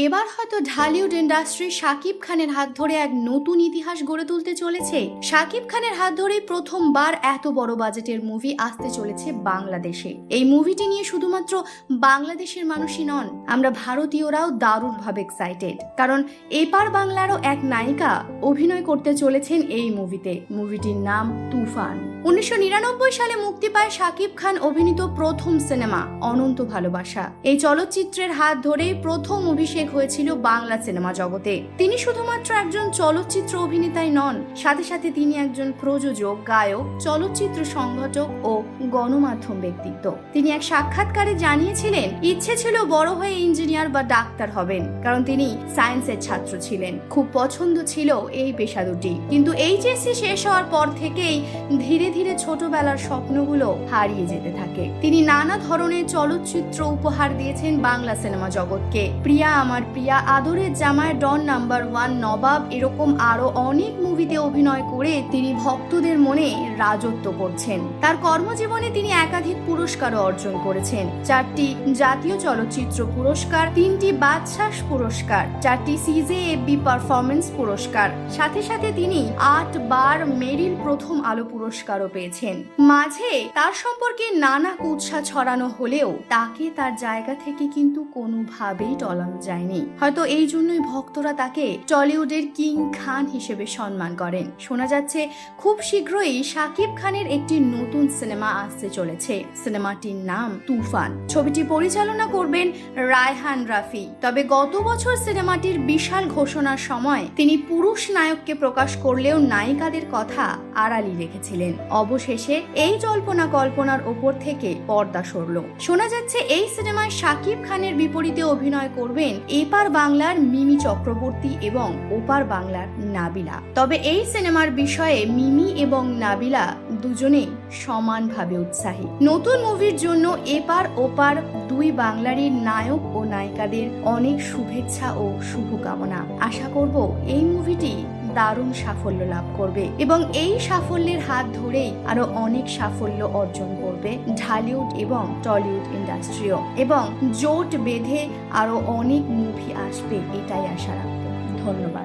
এবার হয়তো ঢালিউড ইন্ডাস্ট্রি শাকিব খানের হাত ধরে এক নতুন ইতিহাস গড়ে তুলতে চলেছে। শাকিব খানের হাত ধরেই প্রথমবার এত বড় বাজেটের মুভি আসতে চলেছে বাংলাদেশে। এই মুভিটি নিয়ে শুধুমাত্র বাংলাদেশের মানুষই নন, আমরা ভারতীয়রাও দারুণভাবে এক্সাইটেড, কারণ এপার বাংলারও এক নায়িকা অভিনয় করতে চলেছেন এই মুভিতে। মুভিটির নাম তুফান। 1999 সালে মুক্তি পায় শাকিব খান অভিনীত প্রথম সিনেমা অনন্ত ভালোবাসা। এই চলচ্চিত্রের হাত ধরেই প্রথম অভিষেক হয়েছিল বাংলা সিনেমা জগতে। তিনি শুধুমাত্র একজন চলচ্চিত্র অভিনেতাই নন, সাথে সাথে তিনি একজন প্রযোজক, গায়ক, চলচ্চিত্র সংগঠক ও গণমাধ্যম ব্যক্তিত্ব। তিনি এক সাক্ষাৎকারে জানিয়েছিলেন ইচ্ছে ছিল বড় হয়ে ইঞ্জিনিয়ার বা ডাক্তার হবেন, কারণ তিনি সায়েন্সের ছাত্র ছিলেন। খুব পছন্দ ছিল এই পেশা দুটি, কিন্তু এইচএসসি শেষ হওয়ার পর থেকেই ধীরে ধীরে ছোটবেলার স্বপ্নগুলো হারিয়ে যেতে থাকে। তিনি নানা ধরনের চলচ্চিত্র উপহার দিয়েছেন বাংলা সিনেমা জগৎকে। প্রিয়া আমার প্রিয়া, আদরের জামাই, ডন নাম্বার 1, নবাব, এরকম আরো অনেক মুভিতে অভিনয় করে তিনি ভক্তদের মনে রাজত্ব করছেন। তার কর্মজীবনে তিনি একাধিক পুরস্কারও অর্জন করেছেন। 4টি জাতীয় চলচ্চিত্র পুরস্কার, 3টি বাদশাহ পুরস্কার, 4টি সিজেএফবি পারফরমেন্স পুরস্কার, সাথে সাথে তিনি 8 বার মেরিল প্রথম আলো পুরস্কারও পেয়েছেন। মাঝে তার সম্পর্কে নানা কুৎসা ছড়ানো হলেও তাকে তার জায়গা থেকে কিন্তু কোনোভাবেই টলানো যায়নি। হয়তো এই জন্যই ভক্তরা তাকে টলিউডের কিং খান হিসেবে সম্মান করেন। শোনা যাচ্ছে খুব শীঘ্রই শাকিব খানের একটি নতুন সিনেমা আসতে চলেছে। সিনেমাটির নাম তুফান। ছবিটি পরিচালনা করবেন রায়হান রাফি। তবে গত বছর সিনেমাটির বিশাল ঘোষণার সময় তিনি পুরুষ নায়ককে প্রকাশ করলেও নায়িকাদের কথা আড়ালি রেখেছিলেন। অবশেষে এই জল্পনা কল্পনার ওপর থেকে পর্দা সরল। শোনা যাচ্ছে এই সিনেমায় শাকিব খানের বিপরীতে অভিনয় করবেন এপার বাংলার মিমি চক্রবর্তী এবং ওপার বাংলার নাবিলা। তবে এই সিনেমার বিষয়ে মিমি এবং নাবিলা দুজনেই সমানভাবে উৎসাহী। নতুন মুভির জন্য এপার ওপার দুই বাংলারই নায়ক ও নায়িকাদের অনেক শুভেচ্ছা ও শুভকামনা। আশা করব এই মুভিটি দারুণ সাফল্য লাভ করবে এবং এই সাফল্যের হাত ধরেই আরো অনেক সাফল্য অর্জন করবে ঢালিউড এবং টলিউড ইন্ডাস্ট্রিও, এবং জোট বেঁধে আরো অনেক মুভি আসবে, এটাই আশা রাখবো। ধন্যবাদ।